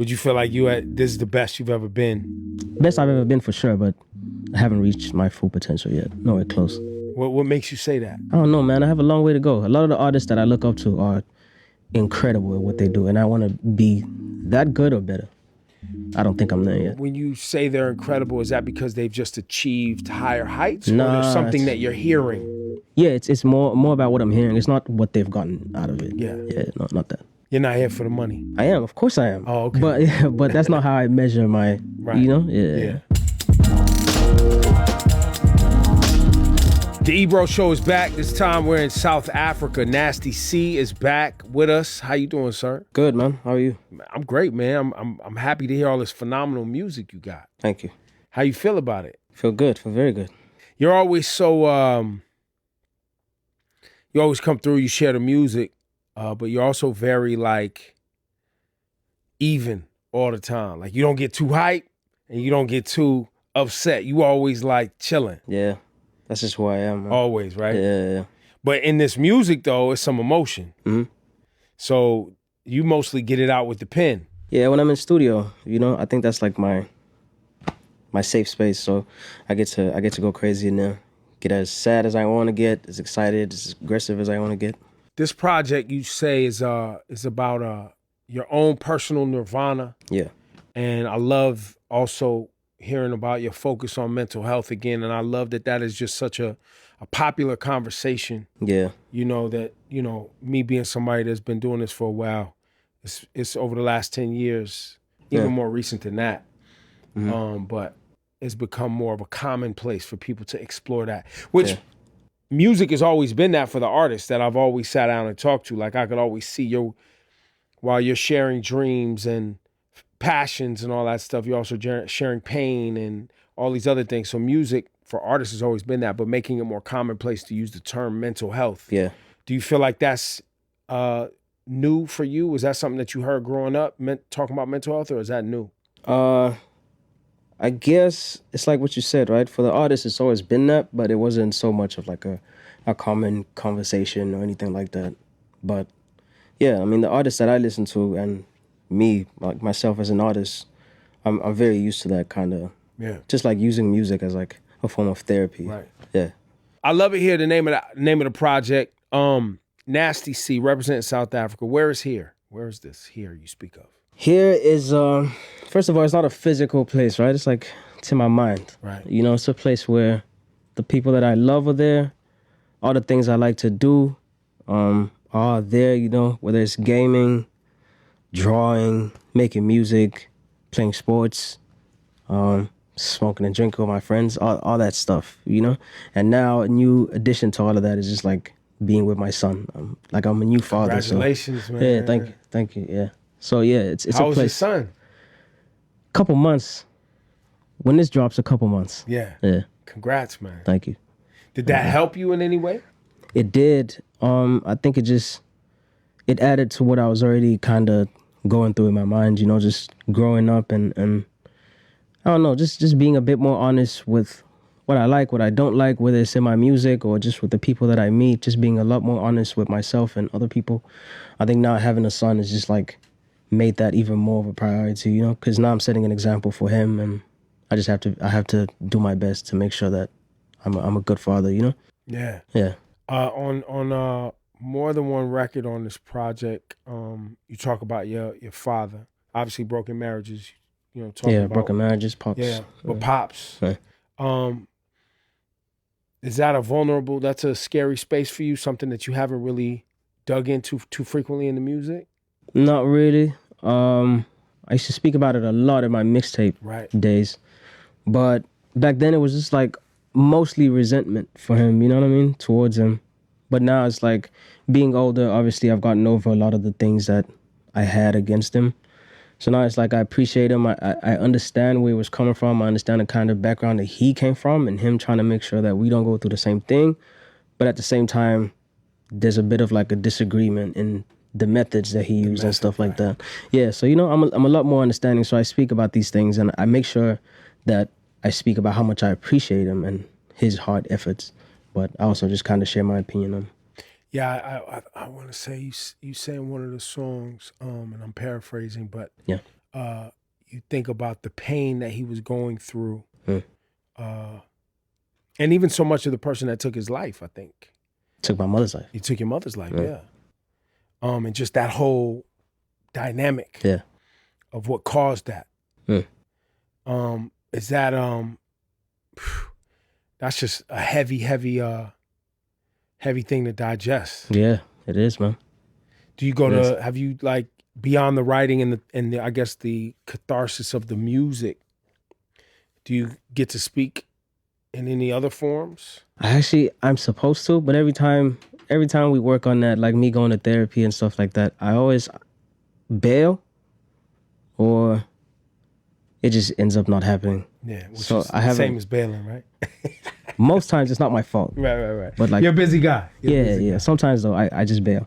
Would you feel like this is the best you've ever been? Best I've ever been for sure, but I haven't reached my full potential yet. Nowhere close. What makes you say that? I don't know, man. I have a long way to go. A lot of the artists that I look up to are incredible at what they do, and I want to be that good or better. I don't think I'm there yet. When you say they're incredible, is that because they've just achieved higher heights, or Nah, there's something that you're hearing? Yeah, it's more about what I'm hearing. It's not what they've gotten out of it. Yeah, no, not that. You're not here for the money. I am, of course I am. Oh, okay. But that's not how I measure my, right. You know? Yeah. The Ebro Show is back. This time we're in South Africa. Nasty C is back with us. How you doing, sir? Good, man. How are you? I'm great, man. I'm happy to hear all this phenomenal music you got. Thank you. How you feel about it? Feel good. Feel very good. You're always so you always come through, you share the music, but you're also very like even all the time. Like you don't get too hype and you don't get too upset. You always like chilling. Yeah. That's just who I am, man. Always, right? Yeah. But in this music, though, it's some emotion. Mm-hmm. So you mostly get it out with the pen. Yeah, when I'm in studio, I think that's like my safe space. So I get to go crazy in there, get as sad as I want to get, as excited, as aggressive as I want to get. This project, you say, is about your own personal nirvana. Yeah. And I love also hearing about your focus on mental health again. And I love that is just such a popular conversation. Yeah. Me being somebody that's been doing this for a while, it's over the last 10 years, even more recent than that. Mm-hmm. But it's become more of a commonplace for people to explore that, which music has always been that for the artists that I've always sat down and talked to. Like I could always see while you're sharing dreams and passions and all that stuff, you're also sharing pain and all these other things. So music for artists has always been that, but making it more commonplace to use the term mental health. Yeah. Do you feel like that's new for you? Was that something that you heard growing up, talking about mental health, or is that new? I guess it's like what you said, right? For the artist, it's always been that, but it wasn't so much of like a common conversation or anything like that. But yeah, I mean, the artists that I listen to and me, like myself as an artist, I'm very used to that kind of, just like using music as like a form of therapy. Right. Yeah. I love it here. The name of the project, Nasty C, representing South Africa. Where is here? Where is this here you speak of? Here is, first of all, it's not a physical place, right? It's like, it's in my mind. Right. It's a place where the people that I love are there. All the things I like to do are there, whether it's gaming, drawing, making music, playing sports, smoking and drinking with my friends, all that stuff, And now a new addition to all of that is just like being with my son. I'm a new father. Congratulations, so. Man. Yeah, thank you. Yeah. So yeah, it's How a place. How old is your son? Couple months. When this drops, a couple months. Yeah. Yeah. Congrats, man. Thank you. Did that help you in any way? It did. I think it added to what I was already kind of going through in my mind, just growing up and I don't know, just being a bit more honest with what I like, what I don't like, whether it's in my music or just with the people that I meet, just being a lot more honest with myself and other people. I think now having a son is just like made that even more of a priority, because now I'm setting an example for him and I have to do my best to make sure that I'm a good father, Yeah. Yeah. On more than one record on this project, you talk about your father. Obviously, broken marriages. Talking about broken marriages, pops. Yeah, but pops. Yeah. Is that that's a scary space for you? Something that you haven't really dug into too frequently in the music? Not really. I used to speak about it a lot in my mixtape days, but back then it was just like mostly resentment for him, you know what I mean, towards him. But now it's like being older, obviously I've gotten over a lot of the things that I had against him. So now it's like I appreciate him. I understand where he was coming from. I understand the kind of background that he came from and him trying to make sure that we don't go through the same thing. But at the same time, there's a bit of like a disagreement in the methods that he used and stuff like that. Yeah, so I'm a lot more understanding. So I speak about these things and I make sure that I speak about how much I appreciate him and his hard efforts. But I also just kind of share my opinion on him. Yeah, I want to say you say in one of the songs, and I'm paraphrasing, but yeah, you think about the pain that he was going through, Mm. and even so much of the person that took his life. I think Took my mother's life. he took your mother's life. Yeah. And just that whole dynamic. Yeah. Of what caused that. Is that that's just a heavy thing to digest. Yeah, it is, man. Do you go to have you like beyond the writing and the I guess the catharsis of the music, do you get to speak in any other forms? I'm supposed to, but every time we work on that, like me going to therapy and stuff like that, I always bail, or it just ends up not happening. Yeah, which is the same as bailing, right? Most times it's not my fault. Right. But like, you're a busy guy. Yeah. Sometimes though, I just bail.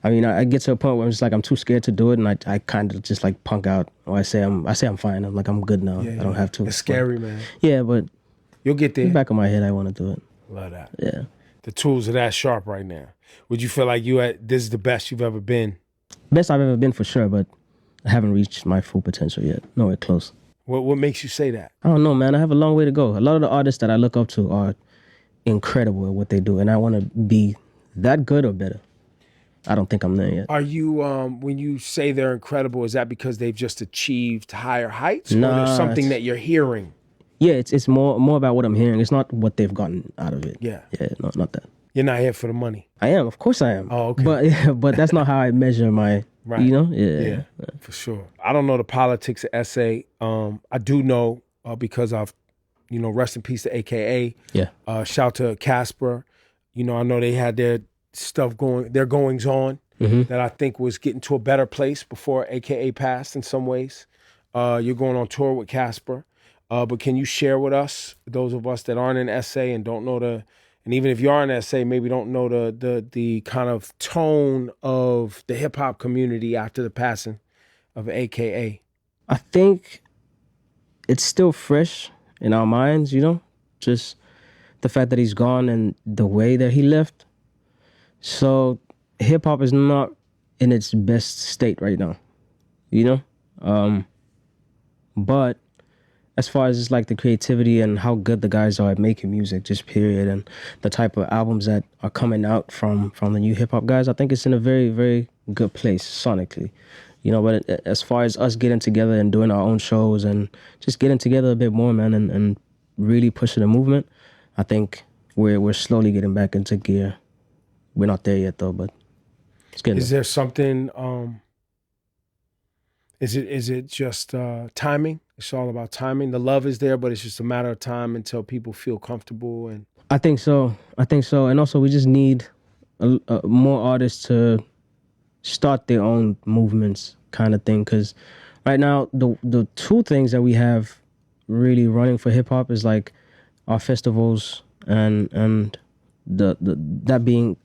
I mean, I get to a point where I'm just like, I'm too scared to do it, and I kind of just like punk out, or I say I'm fine. I'm like, I'm good now. I don't have to. It's scary, man. Yeah, but you'll get there. In the back of my head, I want to do it. Love that. Yeah. The tools are that sharp right now. Would you feel like this is the best you've ever been? Best I've ever been for sure, but I haven't reached my full potential yet. Nowhere close. What makes you say that? I don't know, man. I have a long way to go. A lot of the artists that I look up to are incredible at what they do, and I want to be that good or better. I don't think I'm there yet. Are you, when you say they're incredible, is that because they've just achieved higher heights? Nah, or there's something that you're hearing? Yeah, it's more about what I'm hearing. It's not what they've gotten out of it. Yeah. Yeah, no, not that. You're not here for the money. I am, of course I am. Oh, okay. But that's not how I measure my, right. You know? Yeah, for sure. I don't know the politics of SA. I do know because I've, rest in peace to AKA. Yeah. Shout to Casper. I know they had their stuff their goings on that I think was getting to a better place before AKA passed in some ways. You're going on tour with Casper. But can you share with us, those of us that aren't in SA and don't know and even if you are in SA, maybe don't know the kind of tone of the hip hop community after the passing of AKA? I think it's still fresh in our minds, just the fact that he's gone and the way that he left. So hip hop is not in its best state right now, but as far as just like the creativity and how good the guys are at making music, just period, and the type of albums that are coming out from the new hip hop guys, I think it's in a very, very good place sonically. But as far as us getting together and doing our own shows and just getting together a bit more, man, and really pushing the movement, I think we're slowly getting back into gear. We're not there yet though, but it's getting. Is there something? Is it just timing? It's all about timing. The love is there, but it's just a matter of time until people feel comfortable. And I think so. And also, we just need more artists to start their own movements, kind of thing. Because right now, the two things that we have really running for hip hop is like our festivals and that being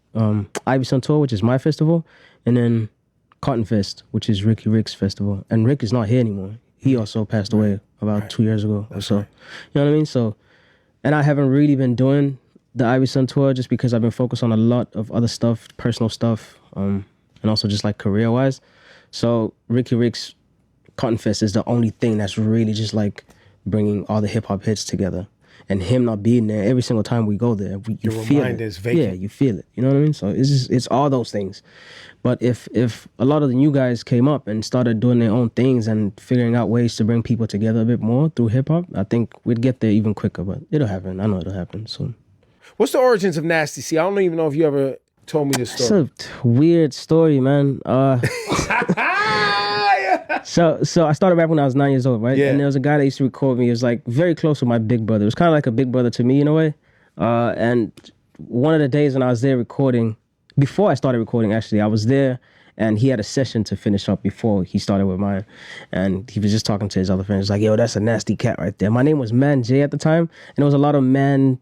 Ivy Sun Tour, which is my festival, and then Cotton Fest, which is Ricky Rick's festival. And Rick is not here anymore. He also passed away about 2 years ago or so. Right. You know what I mean? So, and I haven't really been doing the Ivy Sun Tour just because I've been focused on a lot of other stuff, personal stuff, and also just like career-wise. So Ricky Rick's Cotton Fest is the only thing that's really just like bringing all the hip-hop hits together. And him not being there every single time we go there, you feel it. Is vacant. Yeah, you feel it. You know what I mean? So it's all those things. But if a lot of the new guys came up and started doing their own things and figuring out ways to bring people together a bit more through hip hop, I think we'd get there even quicker. But it'll happen. I know it'll happen soon. What's the origins of Nasty C? I don't even know if you ever told me this story. It's a weird story, man. So I started rapping when I was 9 years old, right? Yeah. And there was a guy that used to record me. He was like very close with my big brother. It was kind of like a big brother to me in a way. And one of the days when I was there recording, before I started recording, actually, I was there and he had a session to finish up before he started with mine. And he was just talking to his other friends. Like, yo, that's a nasty cat right there. My name was Man J at the time. And there was a lot of Man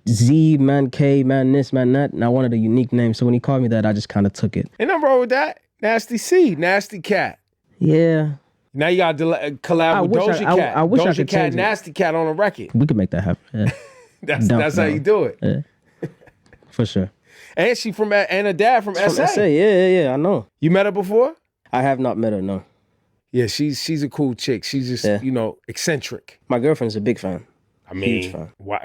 Z, Man K, Man this, Man that. And I wanted a unique name. So when he called me that, I just kind of took it. Ain't nothing wrong with that. Nasty C, Nasty Cat. Yeah. Now you got to collab with Doja Cat. I wish I Doja could Cat, change it. Nasty Cat on a record. We could make that happen. Yeah. That's how you do it. Yeah. For sure. And she and her dad from SA. SA, yeah, I know. You met her before? I have not met her, no. Yeah, she's a cool chick. She's just, you know, eccentric. My girlfriend's a big fan. I mean, huge fan. Why,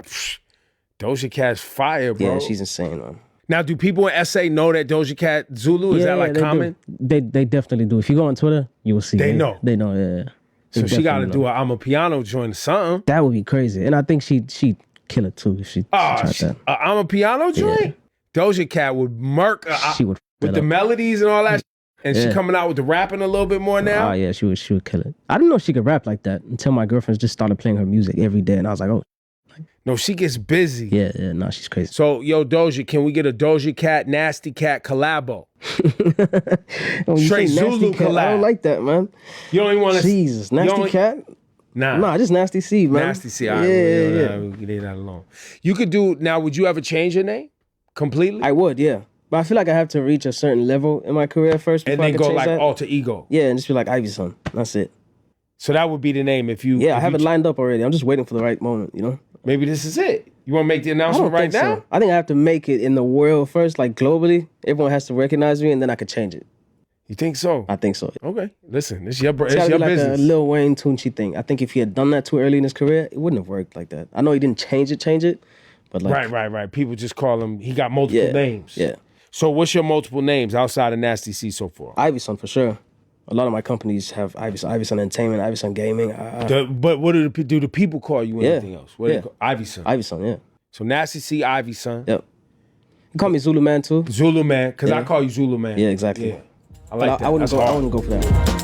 Doja Cat's fire, bro. Yeah, she's insane, man. Now, do people in SA know that Doja Cat Zulu? Is that like common? They definitely do. If you go on Twitter, you will see. They know. They know, yeah. So she got to do a I'm a piano joint or something. That would be crazy. And I think she'd kill it too if she tried that. I'm a piano joint? Doja Cat would murk she would with the melodies and all that. And she Yeah. coming out with the rapping a little bit more now? Oh, yeah, she would kill it. I didn't know she could rap like that until my girlfriend just started playing her music every day. And I was like, oh. No, she gets busy. Yeah, no, she's crazy. So, yo, Doja, can we get a Doja Cat, Nasty Cat collabo? Straight Zulu cat, collab. I don't like that, man. You don't even want to... Jesus, Nasty Cat? Nah, just Nasty C, man. Nasty C, all right. Yeah. We leave that alone. You could do... Now, would you ever change your name completely? I would, yeah. But I feel like I have to reach a certain level in my career first before and then I can go change like that. alter ego. Yeah, and just be like Ivyson. That's it. So that would be the name if you... Yeah, I have it lined up already. I'm just waiting for the right moment, you know? Maybe this is it. You want to make the announcement right now? So. I think I have to make it in the world first, like globally. Everyone has to recognize me, and then I could change it. You think so? I think so. Okay. Listen, it's your It's like business. A Lil Wayne Tunechi thing. I think if he had done that too early in his career, it wouldn't have worked like that. I know he didn't change it, but like... Right. People just call him... He got multiple names. Yeah. So what's your multiple names outside of Nasty C so far? Ivyson, for sure. A lot of my companies have Ivyson. Ivyson Entertainment, Ivyson Gaming. But what do the people call you anything else? What do they call? Ivyson. Ivyson, yeah. So Nasty C, Ivyson. Yep. You call me Zulu Man too? Zulu Man, because I call you Zulu Man. Yeah, exactly. Yeah. I like that. I wouldn't go for that.